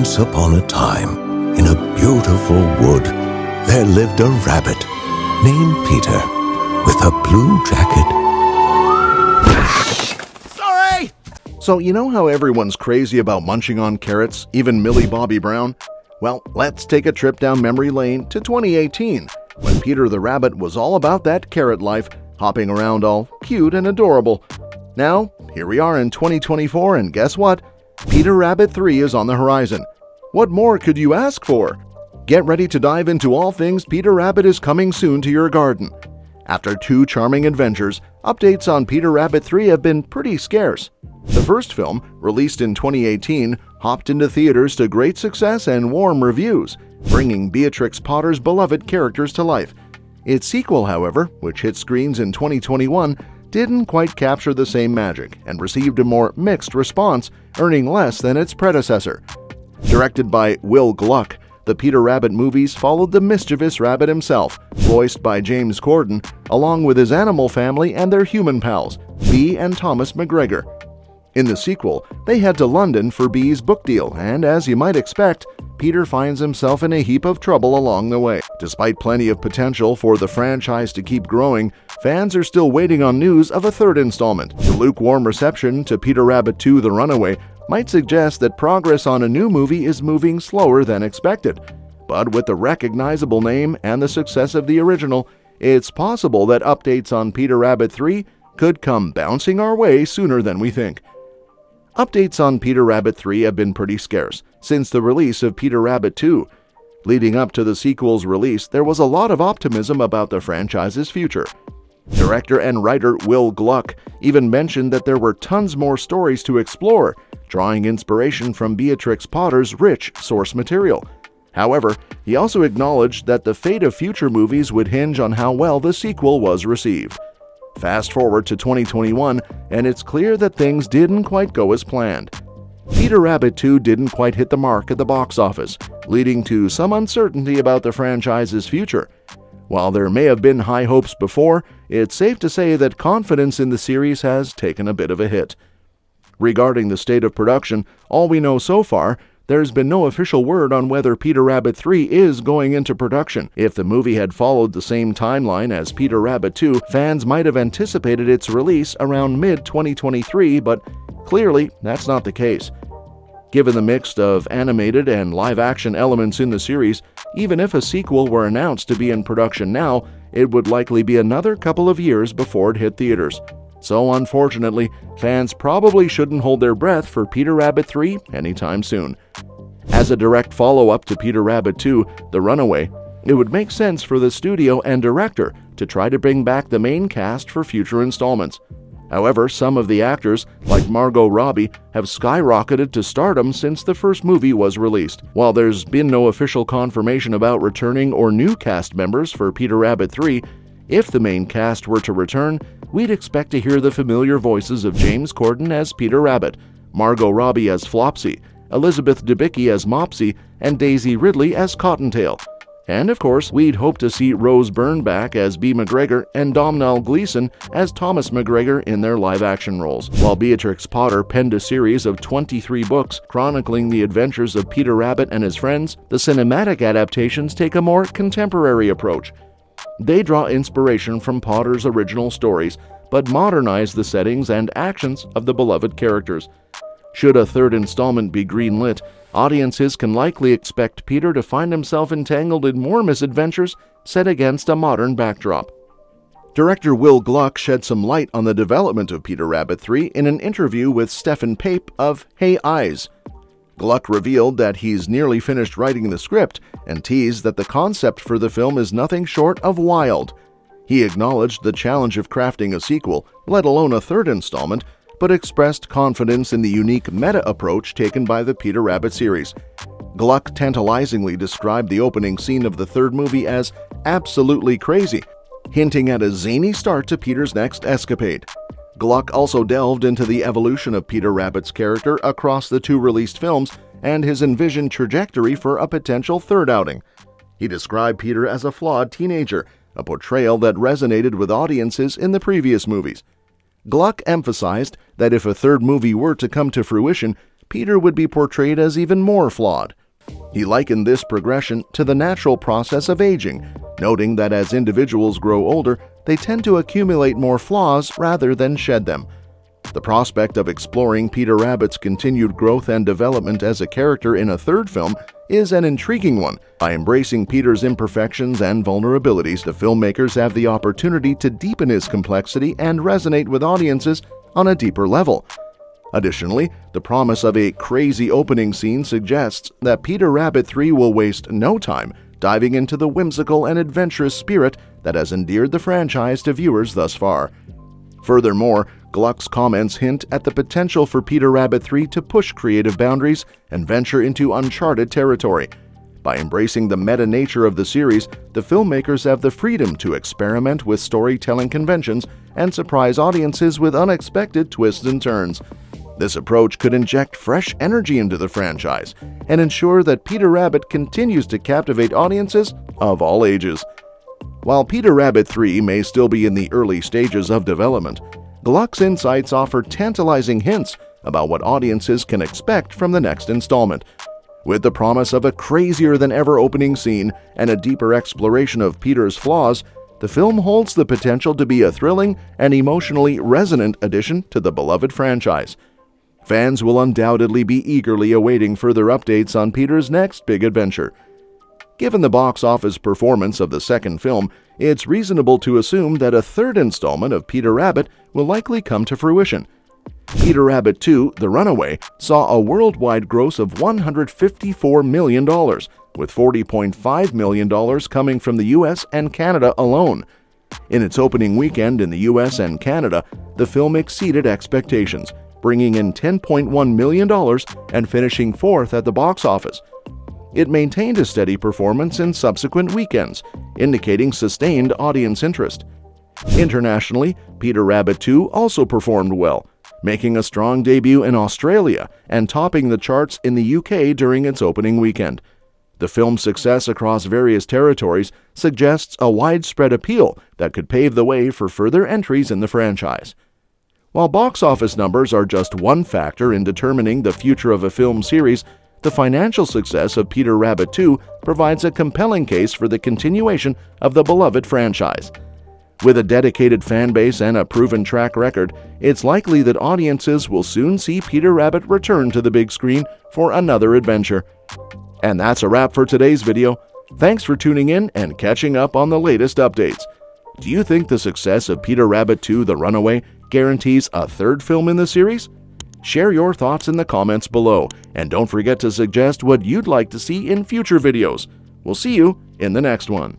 Once upon a time, in a beautiful wood, there lived a rabbit named Peter with a blue jacket. Sorry! So you know how everyone's crazy about munching on carrots, even Millie Bobby Brown? Well, let's take a trip down memory lane to 2018, when Peter the Rabbit was all about that carrot life, hopping around all cute and adorable. Now, here we are in 2024, and guess what? Peter Rabbit 3 is on the horizon. What more could you ask for? Get ready to dive into all things Peter Rabbit is coming soon to your garden. After 2 charming adventures, updates on Peter Rabbit 3 have been pretty scarce. The first film, released in 2018, hopped into theaters to great success and warm reviews, bringing Beatrix Potter's beloved characters to life. Its sequel, however, which hit screens in 2021, didn't quite capture the same magic and received a more mixed response, earning less than its predecessor. Directed by Will Gluck, the Peter Rabbit movies followed the mischievous rabbit himself, voiced by James Corden, along with his animal family and their human pals, Bee and Thomas McGregor. In the sequel, they head to London for Bee's book deal, and as you might expect, Peter finds himself in a heap of trouble along the way. Despite plenty of potential for the franchise to keep growing, fans are still waiting on news of a third installment. The lukewarm reception to Peter Rabbit 2: The Runaway might suggest that progress on a new movie is moving slower than expected. But with the recognizable name and the success of the original, it's possible that updates on Peter Rabbit 3 could come bouncing our way sooner than we think. Updates on Peter Rabbit 3 have been pretty scarce since the release of Peter Rabbit 2. Leading up to the sequel's release, there was a lot of optimism about the franchise's future. Director and writer Will Gluck even mentioned that there were tons more stories to explore, drawing inspiration from Beatrix Potter's rich source material. However, he also acknowledged that the fate of future movies would hinge on how well the sequel was received. Fast forward to 2021, and it's clear that things didn't quite go as planned. Peter Rabbit 2 didn't quite hit the mark at the box office, leading to some uncertainty about the franchise's future. While there may have been high hopes before, it's safe to say that confidence in the series has taken a bit of a hit. Regarding the state of production, all we know so far, there's been no official word on whether Peter Rabbit 3 is going into production. If the movie had followed the same timeline as Peter Rabbit 2, fans might have anticipated its release around mid-2023, but clearly that's not the case. Given the mix of animated and live-action elements in the series, even if a sequel were announced to be in production now, it would likely be another couple of years before it hit theaters. So unfortunately, fans probably shouldn't hold their breath for Peter Rabbit 3 anytime soon. As a direct follow-up to Peter Rabbit 2: The Runaway, it would make sense for the studio and director to try to bring back the main cast for future installments. However, some of the actors, like Margot Robbie, have skyrocketed to stardom since the first movie was released. While there's been no official confirmation about returning or new cast members for Peter Rabbit 3, if the main cast were to return, we'd expect to hear the familiar voices of James Corden as Peter Rabbit, Margot Robbie as Flopsy, Elizabeth Debicki as Mopsy, and Daisy Ridley as Cottontail. And of course, we'd hope to see Rose Byrne back as Bea McGregor and Domhnall Gleeson as Thomas McGregor in their live-action roles. While Beatrix Potter penned a series of 23 books chronicling the adventures of Peter Rabbit and his friends, the cinematic adaptations take a more contemporary approach. They draw inspiration from Potter's original stories, but modernize the settings and actions of the beloved characters. Should a third installment be greenlit, audiences can likely expect Peter to find himself entangled in more misadventures set against a modern backdrop. Director Will Gluck shed some light on the development of Peter Rabbit 3 in an interview with Stephen Pape of Hey Eyes. Gluck revealed that he's nearly finished writing the script and teased that the concept for the film is nothing short of wild. He acknowledged the challenge of crafting a sequel, let alone a third installment, but expressed confidence in the unique meta approach taken by the Peter Rabbit series. Gluck tantalizingly described the opening scene of the third movie as absolutely crazy, hinting at a zany start to Peter's next escapade. Gluck also delved into the evolution of Peter Rabbit's character across the 2 released films and his envisioned trajectory for a potential third outing. He described Peter as a flawed teenager, a portrayal that resonated with audiences in the previous movies. Gluck emphasized that if a third movie were to come to fruition, Peter would be portrayed as even more flawed. He likened this progression to the natural process of aging, noting that as individuals grow older, they tend to accumulate more flaws rather than shed them. The prospect of exploring Peter Rabbit's continued growth and development as a character in a third film is an intriguing one. By embracing Peter's imperfections and vulnerabilities, the filmmakers have the opportunity to deepen his complexity and resonate with audiences on a deeper level. Additionally, the promise of a crazy opening scene suggests that Peter Rabbit 3 will waste no time diving into the whimsical and adventurous spirit that has endeared the franchise to viewers thus far. Furthermore, Gluck's comments hint at the potential for Peter Rabbit 3 to push creative boundaries and venture into uncharted territory. By embracing the meta nature of the series, the filmmakers have the freedom to experiment with storytelling conventions and surprise audiences with unexpected twists and turns. This approach could inject fresh energy into the franchise and ensure that Peter Rabbit continues to captivate audiences of all ages. While Peter Rabbit 3 may still be in the early stages of development, Gluck's insights offer tantalizing hints about what audiences can expect from the next installment. With the promise of a crazier-than-ever opening scene and a deeper exploration of Peter's flaws, the film holds the potential to be a thrilling and emotionally resonant addition to the beloved franchise. Fans will undoubtedly be eagerly awaiting further updates on Peter's next big adventure. Given the box office performance of the second film, it's reasonable to assume that a third installment of Peter Rabbit will likely come to fruition. Peter Rabbit 2: The Runaway saw a worldwide gross of $154 million, with $40.5 million coming from the US and Canada alone. In its opening weekend in the US and Canada, the film exceeded expectations, bringing in $10.1 million and finishing fourth at the box office. It maintained a steady performance in subsequent weekends, indicating sustained audience interest. Internationally, Peter Rabbit 2 also performed well, making a strong debut in Australia and topping the charts in the UK during its opening weekend. The film's success across various territories suggests a widespread appeal that could pave the way for further entries in the franchise. While box office numbers are just one factor in determining the future of a film series, the financial success of Peter Rabbit 2 provides a compelling case for the continuation of the beloved franchise. With a dedicated fan base and a proven track record, it's likely that audiences will soon see Peter Rabbit return to the big screen for another adventure. And that's a wrap for today's video. Thanks for tuning in and catching up on the latest updates. Do you think the success of Peter Rabbit 2: The Runaway guarantees a third film in the series? Share your thoughts in the comments below, and don't forget to suggest what you'd like to see in future videos. We'll see you in the next one.